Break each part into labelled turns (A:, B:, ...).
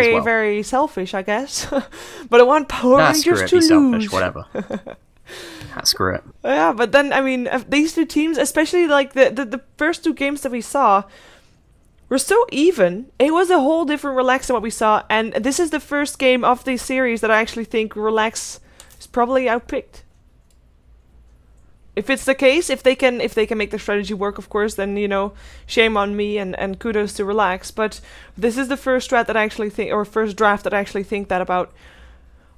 A: very,
B: well.
A: very selfish, I guess. But I want Power
B: Screw
A: Rangers
B: it,
A: to
B: be selfish,
A: lose.
B: whatever. Screw it.
A: Yeah, but then, I mean, these two teams, especially like the first two games that we saw, were so even. It was a whole different Relax than what we saw, and this is the first game of the series that I actually think Relax is probably outpicked. If it's the case, if they can make the strategy work, of course, then, you know, shame on me and kudos to Relax. But this is the first draft that I actually think, or first draft that I actually think that about.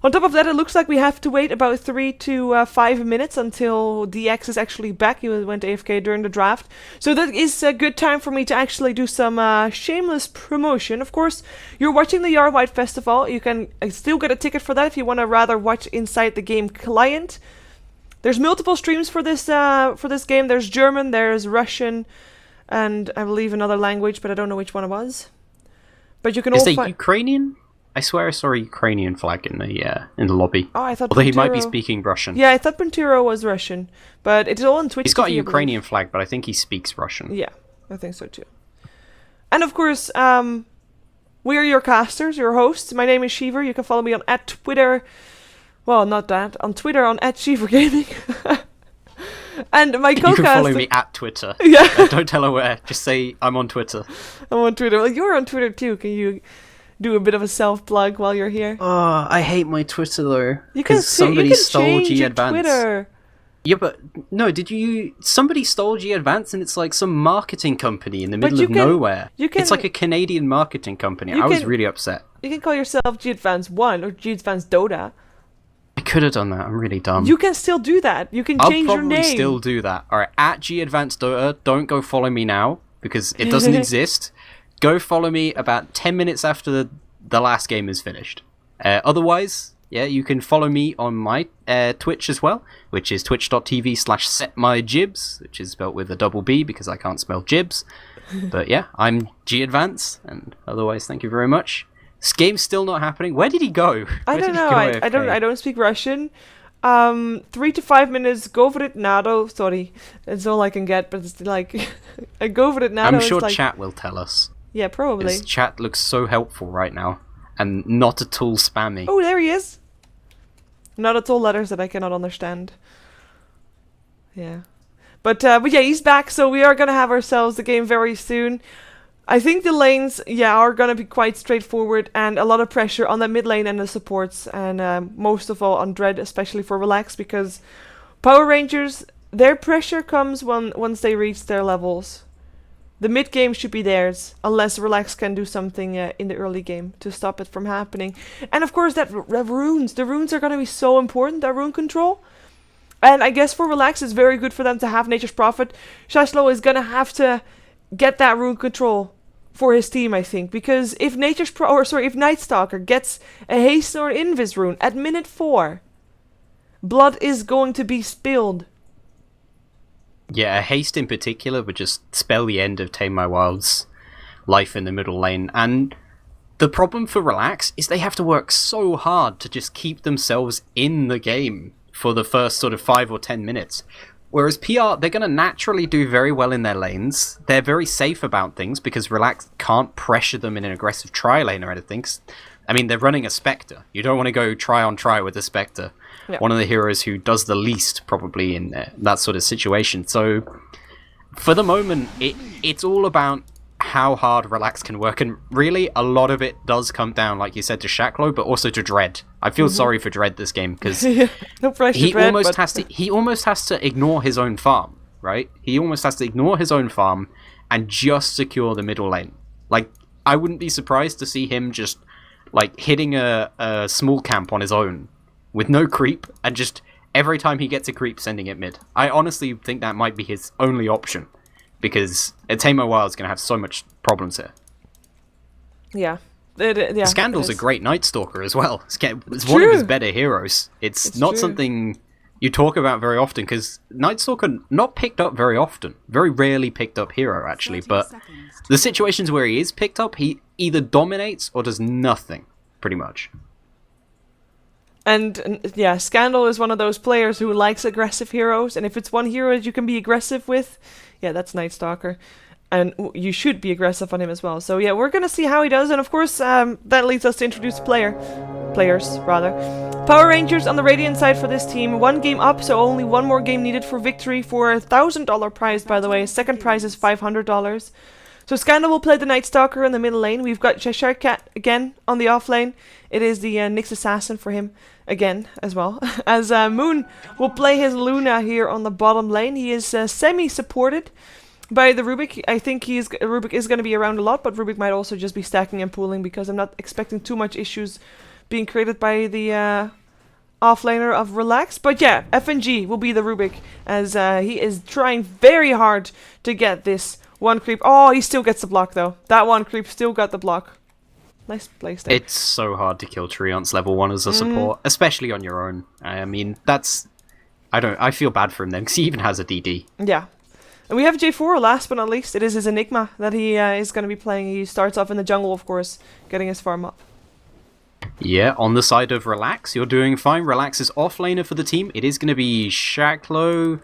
A: On top of that, it looks like we have to wait about 3 to 5 minutes until DX is actually back. He went AFK during the draft. So that is a good time for me to actually do some shameless promotion. Of course, you're watching the Yarwhite Festival. You can still get a ticket for that if you want to rather watch inside the game client. There's multiple streams for this game. There's German, there's Russian, and I believe another language, but I don't know which one it was. But you can
B: Is
A: all
B: there Ukrainian? I swear I saw a Ukrainian flag in the lobby.
A: Oh, I thought.
B: Although he might be speaking Russian.
A: Yeah, I thought Puntiro was Russian, but it's all on Twitch.
B: He's got
A: TV,
B: a Ukrainian flag, but I think he speaks Russian.
A: Yeah, I think so too. And of course, we are your casters, your hosts. My name is Shiver. You can follow me on @Twitter. Well, not that. On Twitter, on @ShiverGaming. And my co-caster...
B: You can follow me at Twitter.
A: Yeah.
B: Don't tell her where. Just say, I'm on Twitter.
A: I'm on Twitter. Well, you're on Twitter too. Can you do a bit of a self-plug while you're here?
B: Oh, I hate my Twitter, though.
A: You can
B: somebody stole G Advance.
A: Twitter.
B: Yeah, but... No, somebody stole G Advance, and it's like some marketing company in the middle of nowhere. It's like a Canadian marketing company. I was really upset.
A: You can call yourself G Advance 1 or G Advance Dota.
B: I could have done that. I'm really dumb.
A: You can still do that. You can change your name.
B: I'll probably still do that. Alright, @GAdvancedDota, don't go follow me now, because it doesn't exist. Go follow me about 10 minutes after the last game is finished. Otherwise, yeah, you can follow me on my Twitch as well, which is twitch.tv/setmygibs, which is spelled with a double B, because I can't spell jibs. But yeah, I'm GAdvance, and otherwise, thank you very much. This game's still not happening. Where did he go?
A: I don't know. I don't speak Russian. 3 to 5 minutes. Go for it, Nado. Sorry, that's all I can get. But it's like, I go for it, Nado.
B: I'm sure chat will tell us.
A: Yeah, probably.
B: This chat looks so helpful right now, and not at all spammy.
A: Oh, there he is. Not at all letters that I cannot understand. Yeah, but yeah, he's back. So we are gonna have ourselves the game very soon. I think the lanes, are going to be quite straightforward, and a lot of pressure on the mid lane and the supports, and most of all on Dread, especially for Relax, because Power Rangers, their pressure comes once they reach their levels. The mid game should be theirs, unless Relax can do something in the early game to stop it from happening. And of course, the runes are going to be so important, that rune control. And I guess for Relax, it's very good for them to have Nature's Prophet. Shashlo is going to have to get that rune control for his team, I think, because if Nightstalker gets a haste or invis rune at minute 4, blood is going to be spilled.
B: Yeah, a haste in particular would just spell the end of Tame My Wild's life in the middle lane, and the problem for Relax is they have to work so hard to just keep themselves in the game for the first sort of 5 or 10 minutes. Whereas PR, they're going to naturally do very well in their lanes. They're very safe about things because Relax can't pressure them in an aggressive tri-lane or anything. I mean, they're running a Spectre. You don't want to go try with a Spectre. Yeah. One of the heroes who does the least, probably, in that sort of situation. So, for the moment, it's all about how hard Relax can work. And really, a lot of it does come down, like you said, to Shaklo, but also to Dread. I feel sorry for Dread this game, because
A: no pressure,
B: he
A: Dread,
B: almost has to ignore his own farm, right? He almost has to ignore his own farm and just secure the middle lane. Like, I wouldn't be surprised to see him just, like, hitting a small camp on his own with no creep, and just every time he gets a creep, sending it mid. I honestly think that might be his only option, because Tame My Wild is going to have so much problems here.
A: Yeah.
B: Scandal's a great Nightstalker as well. It's one of his better heroes. It's not something you talk about very often, because Nightstalker not picked up very often. Very rarely picked up hero, actually. But the situations where he is picked up, he either dominates or does nothing, pretty much.
A: And yeah, Scandal is one of those players who likes aggressive heroes, and if it's one hero that you can be aggressive with, yeah, that's Nightstalker. And you should be aggressive on him as well. So yeah, we're gonna see how he does, and of course that leads us to introduce players rather. Power Rangers on the Radiant side for this team. 1 game up, so only 1 more game needed for victory for a $1,000 prize, by the way. Second prize is $500. So Scandal will play the Nightstalker in the middle lane. We've got Cheshire Cat again on the off lane. It is the Nyx Assassin for him again as well. As Moon will play his Luna here on the bottom lane. He is semi-supported by the Rubik. I think Rubik is going to be around a lot, but Rubik might also just be stacking and pooling because I'm not expecting too much issues being created by the offlaner of Relax. But yeah, FNG will be the Rubik as he is trying very hard to get this one creep. Oh, he still gets the block though. That one creep still got the block. Nice place there.
B: It's so hard to kill Treants level 1 as a support, especially on your own. I mean, that's... I feel bad for him then, because he even has a DD.
A: Yeah. And we have J4, last but not least. It is his Enigma that he is going to be playing. He starts off in the jungle, of course, getting his farm up.
B: Yeah, on the side of Relax, you're doing fine. Relax is offlaner for the team. It is going to be Shaklo.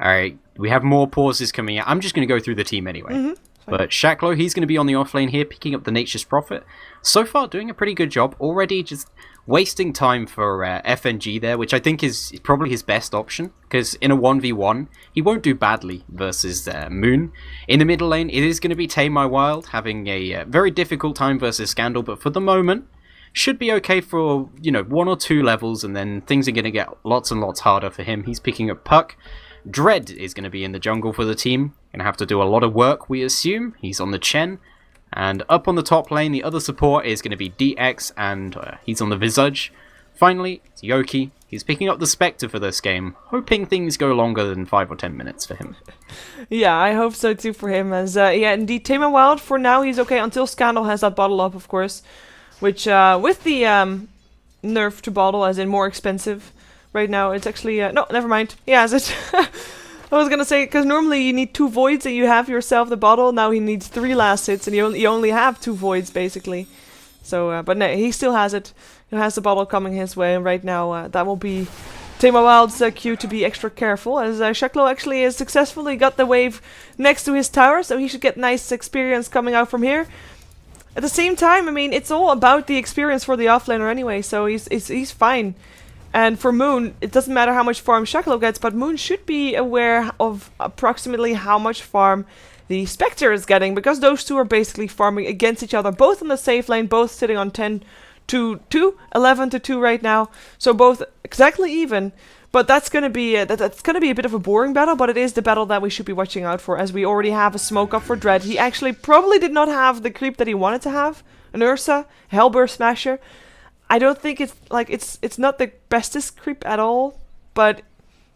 B: Alright, we have more pauses coming out. I'm just going to go through the team anyway. But Shaklo, he's going to be on the offlane here, picking up the Nature's Prophet. So far, doing a pretty good job. Already just wasting time for FNG there, which I think is probably his best option. Because in a 1v1, he won't do badly versus Moon. In the middle lane, it is going to be Tame My Wild, having a very difficult time versus Scandal. But for the moment, should be okay for, 1 or 2 levels. And then things are going to get lots and lots harder for him. He's picking up Puck. Dread is going to be in the jungle for the team. Going to have to do a lot of work, we assume. He's on the Chen. And up on the top lane, the other support is going to be DX, and he's on the Visage. Finally, it's Yoki. He's picking up the Spectre for this game, hoping things go longer than 5 or 10 minutes for him.
A: Yeah, I hope so too for him. As yeah, indeed, Tame and Wild, for now, he's okay until Scandal has that bottle up, of course. Which, with the nerf to bottle, as in more expensive, right now, it's actually... no, never mind. He has it. I was gonna say, because normally you need 2 voids and you have yourself the bottle. Now he needs 3 last hits and you only have 2 voids, basically. So, but no, he still has it. He has the bottle coming his way, and right now that will be Tame Wild's cue to be extra careful, as Shaklo actually has successfully got the wave next to his tower, so he should get nice experience coming out from here. At the same time, I mean, it's all about the experience for the offlaner anyway, so he's fine. And for Moon, it doesn't matter how much farm Shaklo gets, but Moon should be aware of approximately how much farm the Spectre is getting, because those two are basically farming against each other, both on the safe lane, both sitting on 10 to 2, 11 to 2 right now, so both exactly even. But that's gonna be that's gonna be a bit of a boring battle, but it is the battle that we should be watching out for, as we already have a smoke up for Dread. He actually probably did not have the creep that he wanted to have, an Ursa, Hellburst Smasher. I don't think it's not the bestest creep at all, but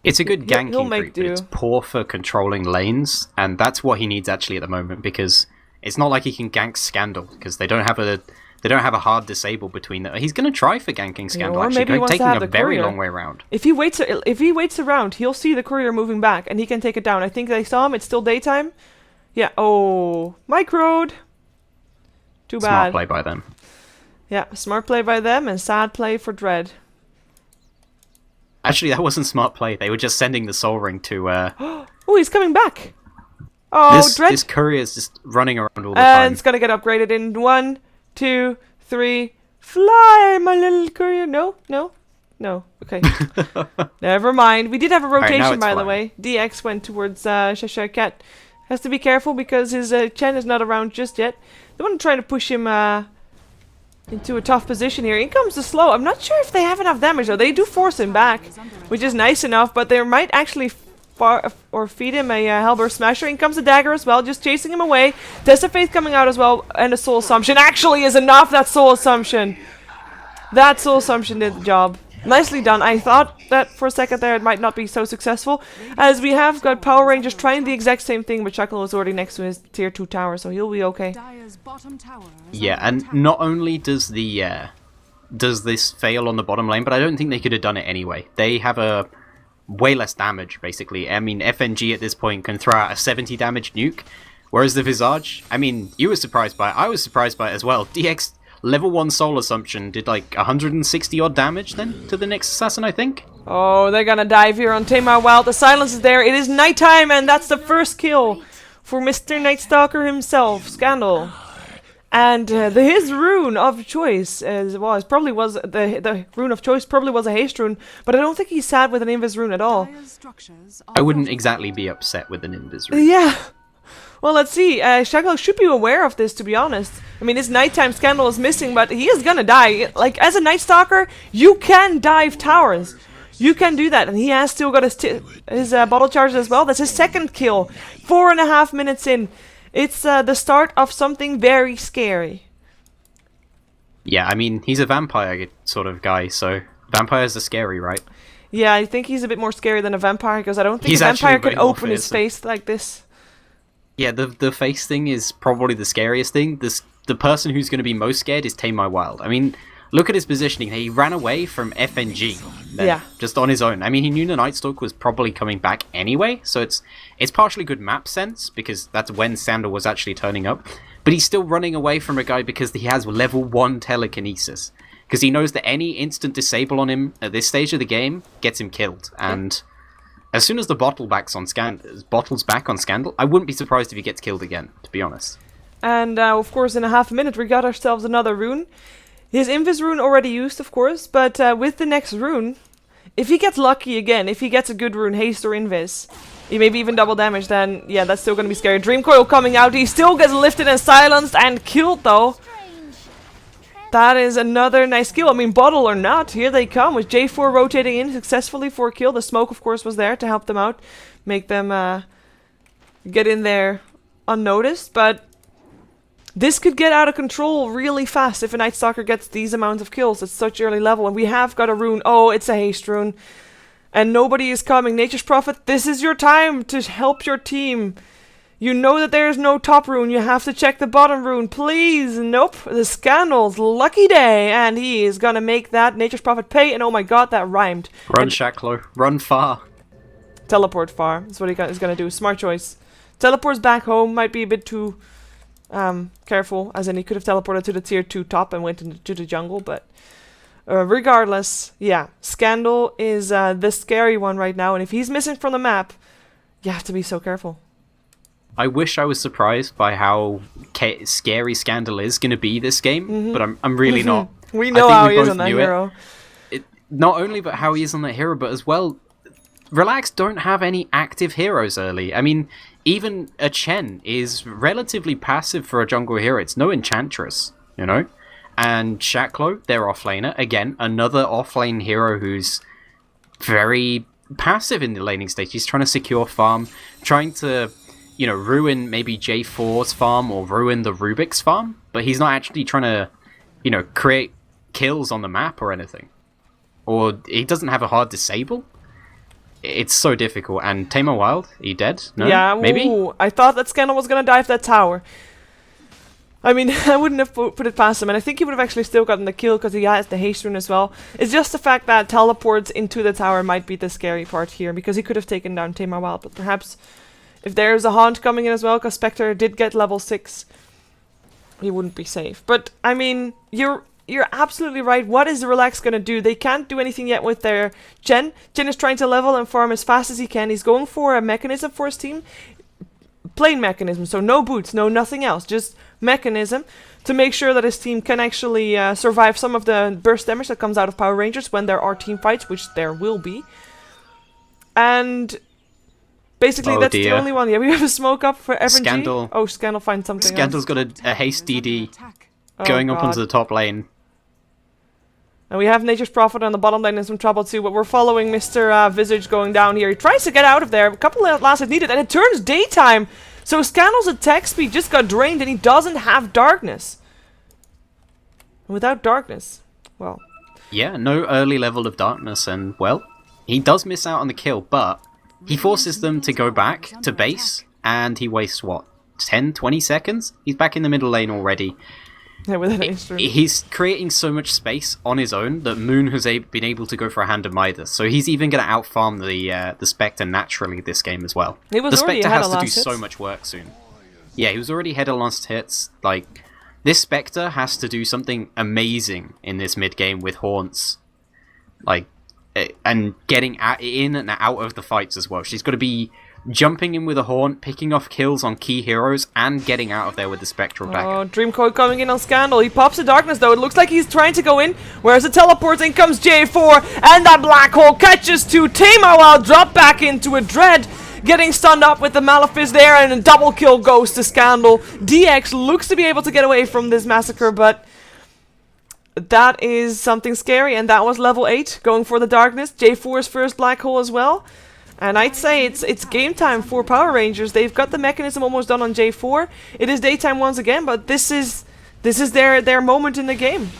B: it's a good ganking creep,
A: do.
B: but it's poor for controlling lanes, and that's what he needs actually at the moment, because it's not like he can gank Scandal, because they don't have a hard disable between them. He's going to try for ganking Scandal,
A: or
B: actually,
A: maybe he wants
B: taking
A: to have
B: a
A: the
B: very
A: courier.
B: long way around.
A: If he waits around, he'll see the courier moving back, and he can take it down. I think they saw him. It's still daytime. Yeah. Oh, microed. Too bad.
B: Smart play by them.
A: Yeah, smart play by them, and sad play for Dread.
B: Actually, that wasn't smart play. They were just sending the Soul Ring to...
A: Oh, he's coming back. Oh, Dread.
B: This courier is just running around all the
A: and
B: time.
A: it's going to get upgraded in 1, 2, 3. Fly, my little courier. No. Okay. Never mind. We did have a rotation, by the way. DX went towards Cheshire Cat. Has to be careful because his Chen is not around just yet. They want to try to push him into a tough position here. In comes the slow. I'm not sure if they have enough damage, though. They do force him back, which is nice enough, but they might actually feed him a Hellburst Smasher. In comes the dagger as well, just chasing him away. Test of Faith coming out as well, and a Soul Assumption actually is enough. That Soul Assumption did the job. Nicely done. I thought that for a second there it might not be so successful, as we have got Power Rangers trying the exact same thing, but Chuckle is already next to his tier 2 tower, so he'll be okay.
B: Yeah, and not only does this fail on the bottom lane, but I don't think they could have done it anyway. They have a way less damage, basically. I mean, FNG at this point can throw out a 70 damage nuke, whereas the Visage, I mean, you were surprised by it, I was surprised by it as well. DX level 1 Soul Assumption did like 160 odd damage then to the Nyx Assassin, I think.
A: Oh, they're gonna dive here on Tame My Wild. The silence is there. It is nighttime, and that's the first kill for Mr. Nightstalker himself, Scandal. And his rune of choice probably was the rune of choice probably was a haste rune, but I don't think he's sad with an invis rune at all.
B: I wouldn't exactly be upset with an invis rune.
A: Yeah. Well, let's see. Shackle should be aware of this, to be honest. I mean, his nighttime Scandal is missing, but he is gonna die. Like, as a Nightstalker, you can dive towers. You can do that, and he has still got his bottle charges as well. That's his second kill. 4.5 minutes in. It's the start of something very scary.
B: Yeah, I mean, he's a vampire sort of guy, so vampires are scary, right?
A: Yeah, I think he's a bit more scary than a vampire, because I don't think a vampire can open his face like this.
B: Yeah, the face thing is probably the scariest thing. The person who's going to be most scared is Tame My Wild. I mean, look at his positioning. He ran away from FNG. Just on his own. I mean, he knew the Nightstalker was probably coming back anyway, so it's partially good map sense, because that's when Sandal was actually turning up. But he's still running away from a guy because he has level 1 telekinesis. Because he knows that any instant disable on him at this stage of the game gets him killed. And as soon as the bottle's back on Scandal, I wouldn't be surprised if he gets killed again, to be honest.
A: And of course, in a half minute, we got ourselves another rune. His invis rune already used, of course, but with the next rune, if he gets lucky again, if he gets a good rune, haste or invis, he maybe even double damage, then yeah, that's still going to be scary. Dream Coil coming out, he still gets lifted and silenced and killed though. That is another nice kill. I mean, bottle or not, here they come with J4 rotating in successfully for a kill. The smoke, of course, was there to help them out, make them get in there unnoticed, but this could get out of control really fast if a Nightstalker gets these amounts of kills at such early level. And we have got a rune. Oh, it's a haste rune. And nobody is coming. Nature's Prophet, this is your time to help your team. You know that there is no top rune. You have to check the bottom rune. Please. Nope. The Scandal's lucky day. And he is going to make that Nature's Prophet pay. And oh my god, that rhymed.
B: Run, Shacklo. Run far.
A: Teleport far. That's what he is going to do. Smart choice. Teleports back home. Might be a bit too careful, as in he could have teleported to the tier 2 top and went into the jungle, but regardless, yeah, Scandal is the scary one right now, and if he's missing from the map, you have to be so careful.
B: I wish I was surprised by how scary Scandal is going to be this game, but I'm really not.
A: We know how he is on that hero.
B: Not only but how he is on that hero, but as well, Relax don't have any active heroes early. I mean, even a Chen is relatively passive for a jungle hero. It's no Enchantress, you know? And Shacklo, their offlaner, again, another offlane hero who's very passive in the laning stage. He's trying to secure farm, trying to, you know, ruin maybe J4's farm or ruin the Rubik's farm, but he's not actually trying to, you know, create kills on the map or anything. Or he doesn't have a hard disable. It's so difficult. And Tamer Wild, he dead? No?
A: Yeah,
B: maybe?
A: Ooh, I thought that Scandal was gonna dive that tower. I mean, I wouldn't have put it past him, and I think he would have actually still gotten the kill because he has the haste rune as well. It's just the fact that teleports into the tower might be the scary part here, because he could have taken down Tamer Wild, but perhaps if there's a Haunt coming in as well, because Spectre did get level 6, he wouldn't be safe. But, I mean, you're absolutely right. What is the Relax going to do? They can't do anything yet with their Chen. Chen is trying to level and farm as fast as he can. He's going for a mechanism for his team. Plain mechanism, so no boots, no nothing else. Just mechanism to make sure that his team can actually survive some of the burst damage that comes out of Power Rangers when there are team fights, which there will be. And basically that's the only one. Yeah, we have a smoke up for FNG.
B: Scandal.
A: Oh, Scandal finds something
B: Scandal's
A: else.
B: got a haste DD going up onto the top lane.
A: And we have Nature's Prophet on the bottom lane in some trouble too, but we're following Mr. Visage going down here. He tries to get out of there. A couple of lasts needed, and it turns daytime. So Scandal's attack speed just got drained, and he doesn't have darkness. And without darkness, well...
B: Yeah, no early level of darkness, and, well, he does miss out on the kill, but he forces them to go back to base, and he wastes, what, 10, 20 seconds? He's back in the middle lane already.
A: Yeah, with an extra.
B: He's creating so much space on his own that Moon has been able to go for a hand of Midas. So he's even going to outfarm the Spectre naturally this game as well.
A: The
B: Spectre has to do so much work soon. Yeah, he was already ahead of last hits. Like, this Spectre has to do something amazing in this mid game with Haunts. Like, and getting in and out of the fights as well. She's got to be jumping in with a haunt, picking off kills on key heroes, and getting out of there with the Spectral dagger.
A: Oh, Dreamcoil coming in on Scandal. He pops the darkness though. It looks like he's trying to go in. Whereas the teleports in comes J4, and that black hole catches two. Tamar while drop back into a Dread. Getting stunned up with the Malefice there, and a double kill goes to Scandal. DX looks to be able to get away from this massacre, but that is something scary, and that was level 8, going for the darkness. J4's first black hole as well. And I'd say it's game time for Power Rangers. They've got the mechanism almost done on J4. It is daytime once again, but this is their moment in the game.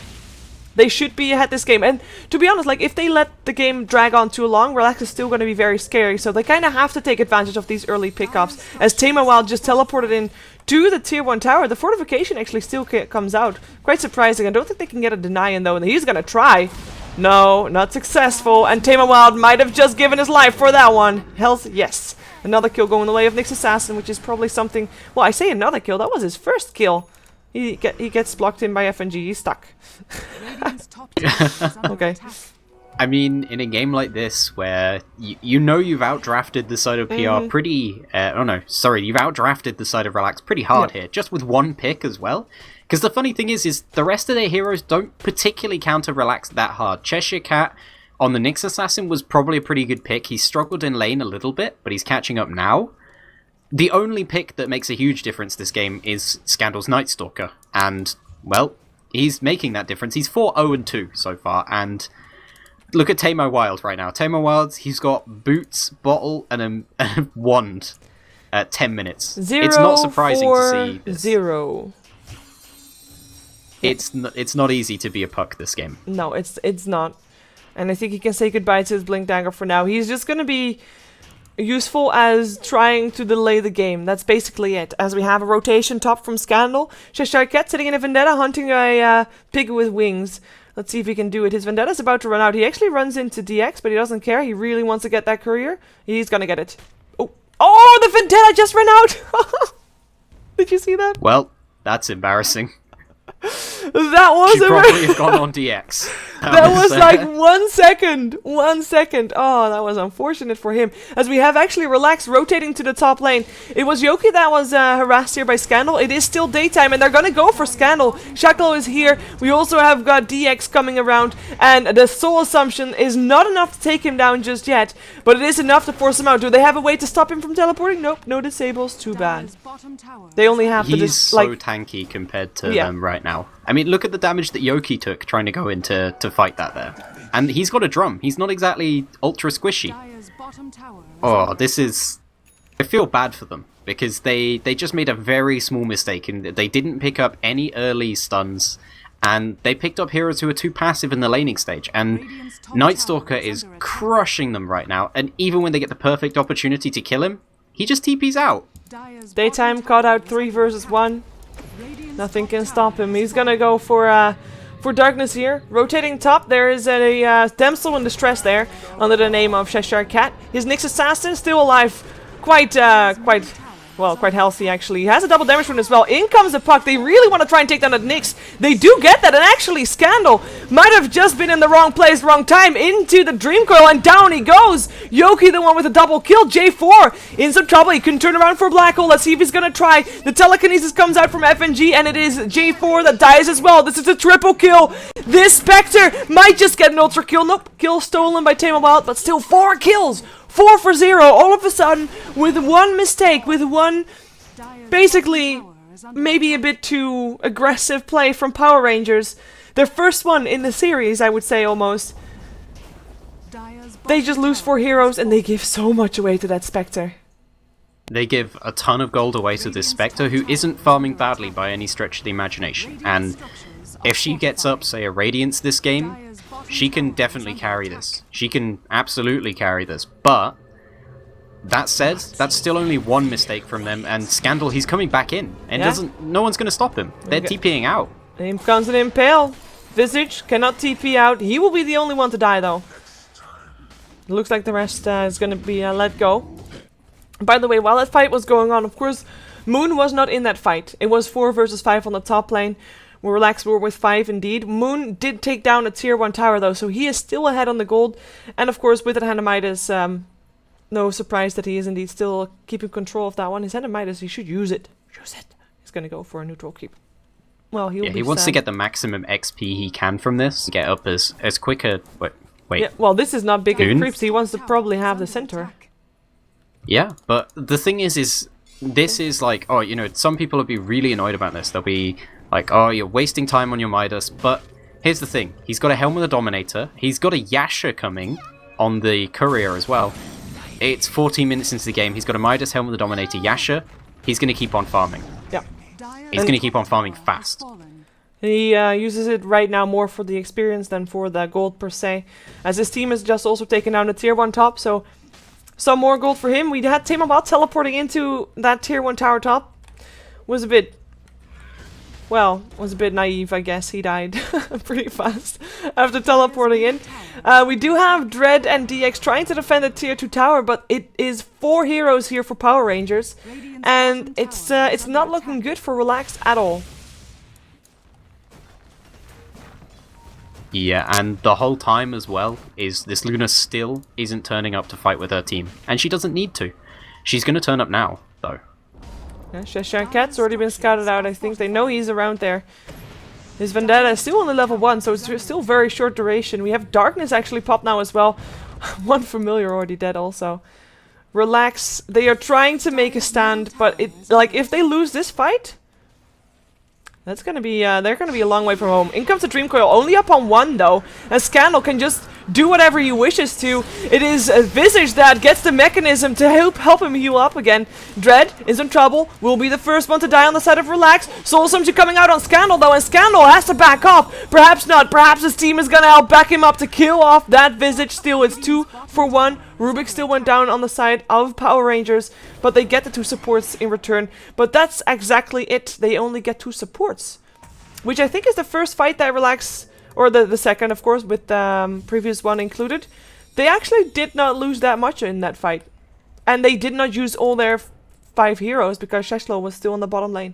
A: They should be ahead this game. And to be honest, like, if they let the game drag on too long, Relax is still going to be very scary. So they kind of have to take advantage of these early pickups. As Tama Wild just teleported in to the tier 1 tower, the fortification actually still comes out. Quite surprising. I don't think they can get a deny in though, and he's going to try. No, not successful. And Tama Wild might have just given his life for that one. Health, yes. Another kill going the way of Nyx Assassin, which is probably something... Well, I say another kill. That was his first kill. He gets blocked in by FNG. He's stuck. Okay.
B: I mean, in a game like this, where you know you've outdrafted the side of PR pretty... you've outdrafted the side of Relax pretty hard here, just with one pick as well. Because the funny thing is the rest of their heroes don't particularly counter Relax that hard. Cheshire Cat on the Nyx Assassin was probably a pretty good pick. He struggled in lane a little bit, but he's catching up now. The only pick that makes a huge difference this game is Scandal's Nightstalker. And, well, he's making that difference. He's 4-0-2 so far, and look at Tamo Wild right now. Tamo Wild, he's got boots, bottle, and a wand at 10 minutes. It's not surprising to see this.
A: 0.
B: It's not easy to be a puck this game.
A: No, it's not. And I think he can say goodbye to his Blink Dagger for now. He's just going to be useful as trying to delay the game. That's basically it. As we have a rotation top from Scandal. Cheshire Cat sitting in a Vendetta, hunting a pig with wings. Let's see if he can do it. His Vendetta's about to run out. He actually runs into DX, but he doesn't care. He really wants to get that courier. He's gonna get it. Oh, the Vendetta just ran out! Did you see that?
B: Well, that's embarrassing.
A: That was
B: Should probably have gone on DX.
A: That was like 1 second. 1 second. Oh, that was unfortunate for him. As we have actually Relax rotating to the top lane. It was Yoki that was harassed here by Scandal. It is still daytime, and they're going to go for Scandal. Shackle is here. We also have got DX coming around, and the Soul Assumption is not enough to take him down just yet, but it is enough to force him out. Do they have a way to stop him from teleporting? Nope, no disables. Too bad. They only have to
B: just so tanky compared to them right now. I mean, look at the damage that Yoki took trying to go in to fight that there. And he's got a drum. He's not exactly ultra squishy. Oh, this is... I feel bad for them, because they just made a very small mistake, and they didn't pick up any early stuns, and they picked up heroes who are too passive in the laning stage, and Nightstalker is crushing them right now, and even when they get the perfect opportunity to kill him, he just TPs out.
A: Daytime caught out 3 versus 1. Nothing can stop him. He's gonna go for darkness here. Rotating top, there is a damsel in distress there, under the name of Cheshire Cat. His Nyx Assassin still alive, quite healthy actually. He has a double damage rune as well. In comes the puck. They really want to try and take down the Nyx. They do get that, and actually Scandal might have just been in the wrong place, wrong time, into the Dream Coil, and down he goes. Yoki, the one with a double kill. J4 in some trouble. He can turn around for a black hole. Let's see if he's gonna try. The telekinesis comes out from FNG, and it is J4 that dies as well. This is a triple kill. This Spectre might just get an ultra kill. Nope, kill stolen by Tama Wild, but still 4 kills. 4 for 0, all of a sudden, with one mistake, with one, basically, maybe a bit too aggressive play from Power Rangers. Their first one in the series, I would say, almost. They just lose 4 heroes, and they give so much away to that Spectre.
B: They give a ton of gold away to this Spectre, who isn't farming badly by any stretch of the imagination. And if she gets up, say, a Radiance this game, she can definitely carry this. She can absolutely carry this. But that said, that's still only one mistake from them. And Scandal, he's coming back in, and no one's going to stop him. They're TPing out.
A: In comes an Impale. Visage cannot TP out. He will be the only one to die, though. Looks like the rest is going to be let go. By the way, while that fight was going on, of course, Moon was not in that fight. It was 4 versus 5 on the top lane. Relax were with 5 indeed. Moon did take down a tier 1 tower though, so he is still ahead on the gold. And of course with that Hanamitis, no surprise that he is indeed still keeping control of that one. His hand of Midas, he should use it. Use it. He's going to go for a neutral keep. Well, he'll be
B: he wants
A: sad.
B: to get the maximum XP he can from this. Get up as quick a... Wait.
A: Yeah, well, this is not big
B: Goon?
A: in creeps. He wants to probably have the center.
B: Yeah, but the thing is this is like, oh, you know, some people will be really annoyed about this. They'll be like, oh, you're wasting time on your Midas. But here's the thing. He's got a Helm with a Dominator. He's got a Yasha coming on the Courier as well. It's 14 minutes into the game. He's got a Midas, Helm with a Dominator, Yasha. He's going to keep on farming.
A: Yeah.
B: He's going to keep on farming fast.
A: He uses it right now more for the experience than for the gold per se. As his team has just also taken down the tier 1 top, so some more gold for him. We had Tamabot teleporting into that tier 1 tower top. Was a bit naive, I guess. He died pretty fast after teleporting in. We do have Dread and DX trying to defend the tier 2 tower, but it is 4 heroes here for Power Rangers. And it's not looking good for Relax at all.
B: Yeah, and the whole time as well is this Luna still isn't turning up to fight with her team. And she doesn't need to. She's going to turn up now, though.
A: Yeah, Cheshire Cat's already been scouted out. I think they know he's around there. His Vendetta is still only level 1, so it's still very short duration. We have Darkness actually popped now as well. One familiar already dead also. Relax. They are trying to make a stand, but if they lose this fight, that's gonna be they're gonna be a long way from home. In comes the Dream Coil, only up on 1 though, and Scandal can just do whatever he wishes to. It is Visage that gets the mechanism to help him heal up again. Dread is in trouble, will be the first one to die on the side of Relax. Soul Assumption coming out on Scandal though, and Scandal has to back off. Perhaps not, perhaps his team is gonna help back him up to kill off that Visage. Still, it's 2 for 1. Rubik still went down on the side of Power Rangers, but they get the 2 supports in return. But that's exactly it, they only get 2 supports. Which I think is the first fight that Relax... Or the second, of course, with the previous one included. They actually did not lose that much in that fight. And they did not use all their 5 heroes because Sheshlo was still in the bottom lane.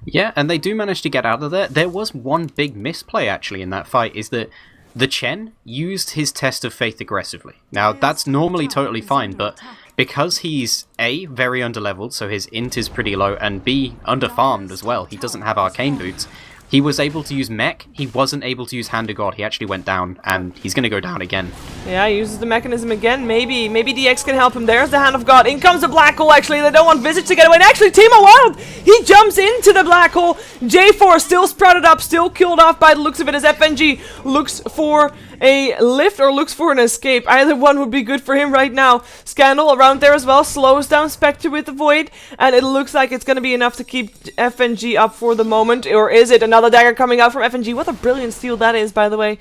B: Yeah, and they do manage to get out of there. There was one big misplay, actually, in that fight, is that the Chen used his Test of Faith aggressively. Now, that's normally totally fine, but because he's A, very underleveled, so his int is pretty low, and B, underfarmed as well, he doesn't have Arcane Boots, he was able to use Mech, he wasn't able to use Hand of God, he actually went down, and he's gonna go down again. Yeah,
A: he uses the mechanism again, maybe DX can help him. There's the Hand of God, in comes the Black Hole actually, they don't want Visage to get away, and actually Timo Wild, he jumps into the Black Hole, J4 still sprouted up, still killed off by the looks of it as FNG looks for a lift or looks for an escape. Either one would be good for him right now. Scandal around there as well, slows down Spectre with the Void, and it looks like it's going to be enough to keep FNG up for the moment. Or is it? Another dagger coming out from FNG. What a brilliant steal that is, by the way.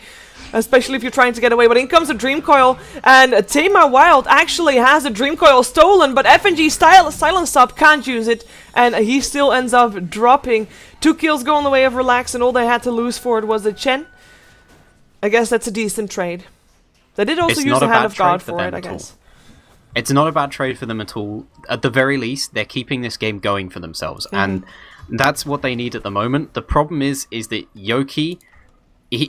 A: Especially if you're trying to get away. But in comes a Dream Coil, and Tamar Wild actually has a Dream Coil stolen, but FNG Silence Up can't use it, and he still ends up dropping. 2 kills go on the way of Relax, and all they had to lose for it was the Chen. I guess that's a decent trade. They did also use the Hand of God for it, I guess.
B: It's not a bad trade for them at all. At the very least, they're keeping this game going for themselves, and that's what they need at the moment. The problem is that Yoki,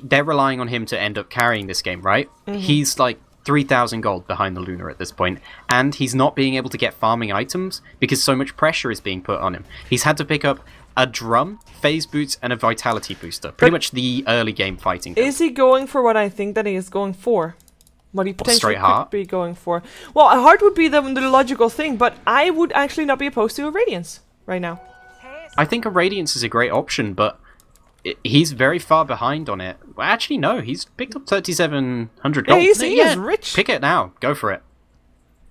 B: they're relying on him to end up carrying this game, right? He's like 3,000 gold behind the Luna at this point, and he's not being able to get farming items because so much pressure is being put on him. He's had to pick up a drum, phase boots, and a vitality booster. Pretty much the early game fighting.
A: Is he going for what I think that he is going for? What he potentially could be going for? Well, a heart would be the logical thing, but I would actually not be opposed to a Radiance right now.
B: I think a Radiance is a great option, but he's very far behind on it. Well, actually, no, he's picked up 3,700 gold.
A: Yeah, he is rich.
B: Pick it now. Go for it.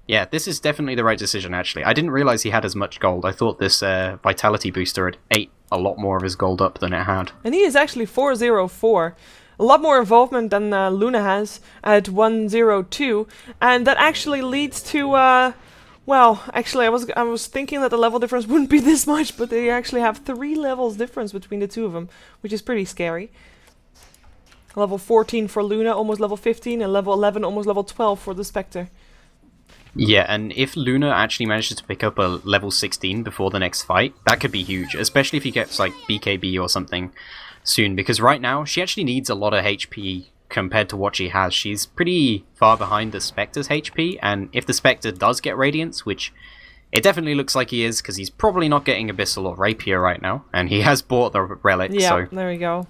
B: Yeah, this is definitely the right decision, actually. I didn't realize he had as much gold. I thought this vitality booster had ate a lot more of his gold up than it had.
A: And he is actually 404. A lot more involvement than Luna has at 102. And that actually leads to... well, actually, I was thinking that the level difference wouldn't be this much, but they actually have 3 levels difference between the 2 of them, which is pretty scary. Level 14 for Luna, almost level 15, and level 11, almost level 12 for the Spectre.
B: Yeah, and if Luna actually manages to pick up a level 16 before the next fight, that could be huge, especially if he gets like BKB or something soon, because right now she actually needs a lot of HP compared to what she has. She's pretty far behind the Spectre's HP, and if the Spectre does get Radiance, which it definitely looks like he is, because he's probably not getting Abyssal or Rapier right now, and he has bought the Relic,
A: Yeah,
B: so
A: there we go.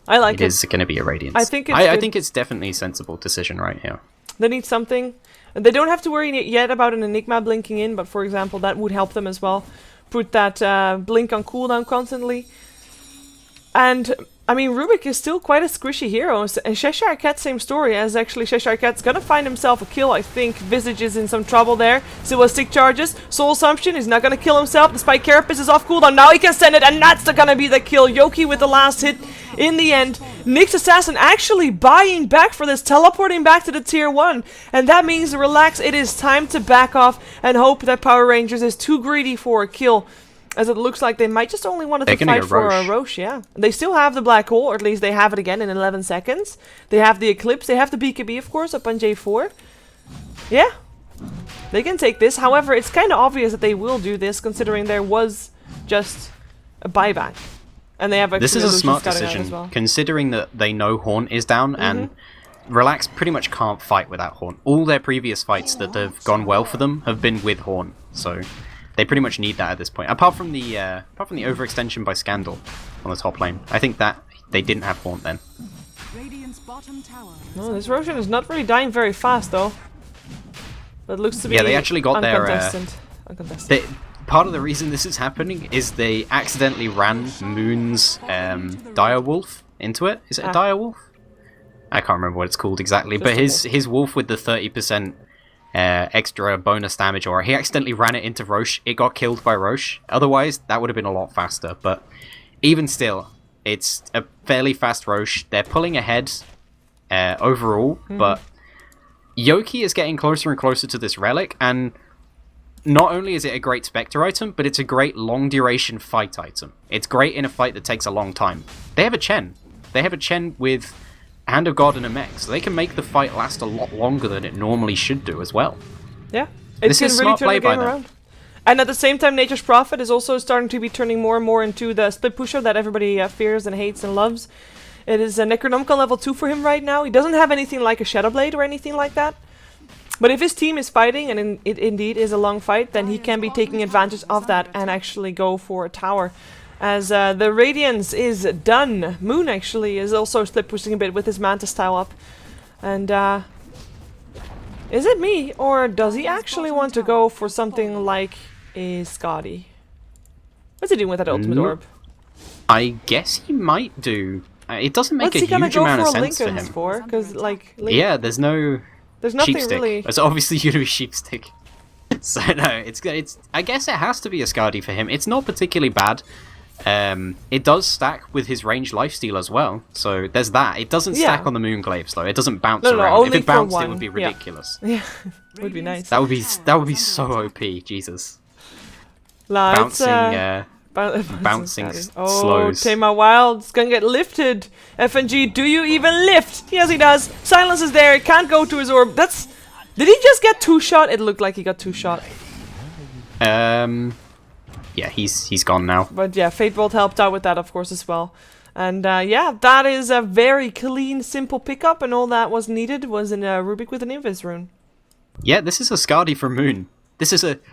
A: I like it.
B: It is going to be a Radiance.
A: I think
B: I think it's definitely a sensible decision right here.
A: They need something. They don't have to worry yet about an Enigma blinking in, but for example, that would help them as well. Put that blink on cooldown constantly. And, I mean, Rubik is still quite a squishy hero. And Cheshire Cat, same story, as actually Cheshire Cat's gonna find himself a kill, I think. Visage is in some trouble there. Still has stick charges. Soul Assumption is not gonna kill himself, despite Carapace is off cooldown. Now he can send it, and that's gonna be the kill. Yoki with the last hit in the end. Nyx Assassin actually buying back for this, teleporting back to the tier 1. And that means, relax, it is time to back off and hope that Power Rangers is too greedy for a kill. As it looks like they might just only want to fight for a Roche, yeah. They still have the Black Hole, or at least they have it again in 11 seconds. They have the Eclipse, they have the BKB, of course, up on J4. Yeah, they can take this. However, it's kind of obvious that they will do this, considering there was just a buyback. And they have a
B: This is a smart decision, considering that they know Haunt is down, and Relax pretty much can't fight without Haunt. All their previous fights that have gone well for them have been with Haunt, so they pretty much need that at this point. Apart from the overextension by Scandal on the top lane, I think that they didn't have Haunt then.
A: No, this Roshan is not really dying very fast though. But looks to be
B: they actually got
A: uncontested.
B: Part of the reason this is happening is they accidentally ran Moon's Direwolf into it. Is it a Direwolf? I can't remember what it's called exactly, but his wolf with the 30% extra bonus damage, or he accidentally ran it into Roche. It got killed by Roche. Otherwise, that would have been a lot faster. But even still, it's a fairly fast Roche. They're pulling ahead overall, but Yoki is getting closer and closer to this relic, and not only is it a great Spectre item, but it's a great long-duration fight item. It's great in a fight that takes a long time. They have a Chen. They have a Chen with Hand of God and a mech, so they can make the fight last a lot longer than it normally should do as well.
A: Yeah, this is really turn the game around. And at the same time, Nature's Prophet is also starting to be turning more and more into the split pusher that everybody fears and hates and loves. It is a Necronomicon level 2 for him right now. He doesn't have anything like a Shadowblade or anything like that. But if his team is fighting, and it indeed is a long fight, then he can be taking advantage of that and actually go for a tower. As the Radiance is done. Moon actually is also split pushing a bit with his Mantis style up. And is it me, or does he actually want to go for something like a Scotty? What's he doing with that ultimate orb?
B: I guess he might do. It doesn't make a huge amount of sense to him.
A: Because like
B: yeah, there's nothing sheepstick.
A: Really.
B: It's obviously going to be sheepstick. So no, it's. I guess it has to be a Scotty for him. It's not particularly bad. It does stack with his ranged lifesteal as well, so there's that. It doesn't stack on the Moonglaves though. It doesn't bounce around. If it bounced, it would be ridiculous.
A: Yeah, would be nice.
B: That would be so OP. Jesus.
A: Bouncing
B: slows.
A: Tama Wild's gonna get lifted. FNG, do you even lift? Yes, he does. Silence is there. He can't go to his orb. Did he just get 2-shot? It looked like he got 2-shot.
B: Yeah, he's gone now.
A: But yeah, Fate Bolt helped out with that, of course, as well. And yeah, that is a very clean, simple pickup, and all that was needed was in Rubik with an Invis rune.
B: Yeah, this is a Skadi from Moon.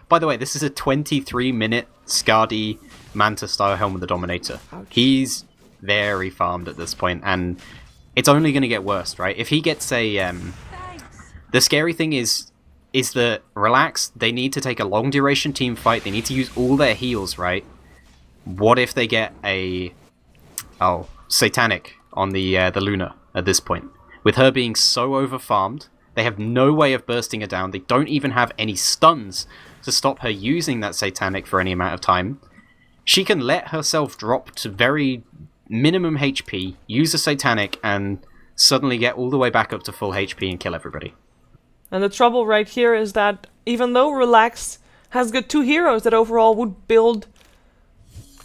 B: By the way, this is a 23-minute Skadi Manta style Helm of the Dominator. Ouch. He's very farmed at this point, and it's only going to get worse, right? If he gets a... The scary thing is that Relax, they need to take a long duration team fight, they need to use all their heals, right? What if they get a Satanic on the Luna at this point? With her being so over-farmed, they have no way of bursting her down, they don't even have any stuns to stop her using that Satanic for any amount of time. She can let herself drop to very minimum HP, use a Satanic, and suddenly get all the way back up to full HP and kill everybody.
A: And the trouble right here is that even though Relax has got 2 heroes that overall would build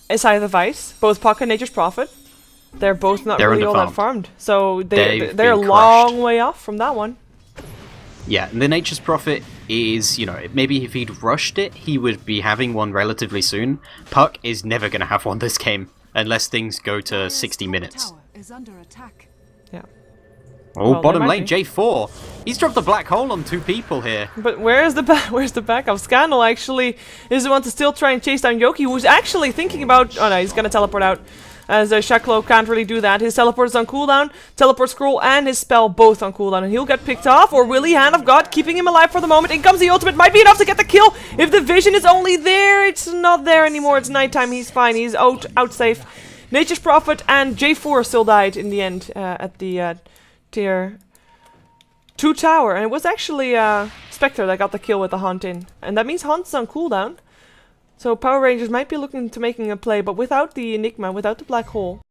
A: a Scythe of Ice, both Puck and Nature's Prophet, they're both not really all that farmed. So they're a long way off from that one.
B: Yeah, and the Nature's Prophet is, maybe if he'd rushed it, he would be having one relatively soon. Puck is never going to have one this game, unless things go to 60 minutes.
A: Yeah.
B: Oh,
A: Well,
B: bottom
A: there might
B: lane,
A: be.
B: J4. He's dropped a black hole on 2 people here.
A: But where's the backup? Scandal actually is the one to still try and chase down Yoki, who's actually thinking about... Oh no, he's gonna teleport out. As Shaklo can't really do that. His teleport is on cooldown, teleport scroll and his spell both on cooldown. And he'll get picked off, or will he? Hand of God keeping him alive for the moment. In comes the ultimate, might be enough to get the kill. If the vision is only there, it's not there anymore. It's nighttime, he's fine, he's out safe. Nature's Prophet and J4 still died in the end at the tier 2 tower. And it was actually Spectre that got the kill with the Haunt in. And that means Haunt's on cooldown. So Power Rangers might be looking to making a play, but without the Enigma, without the black hole.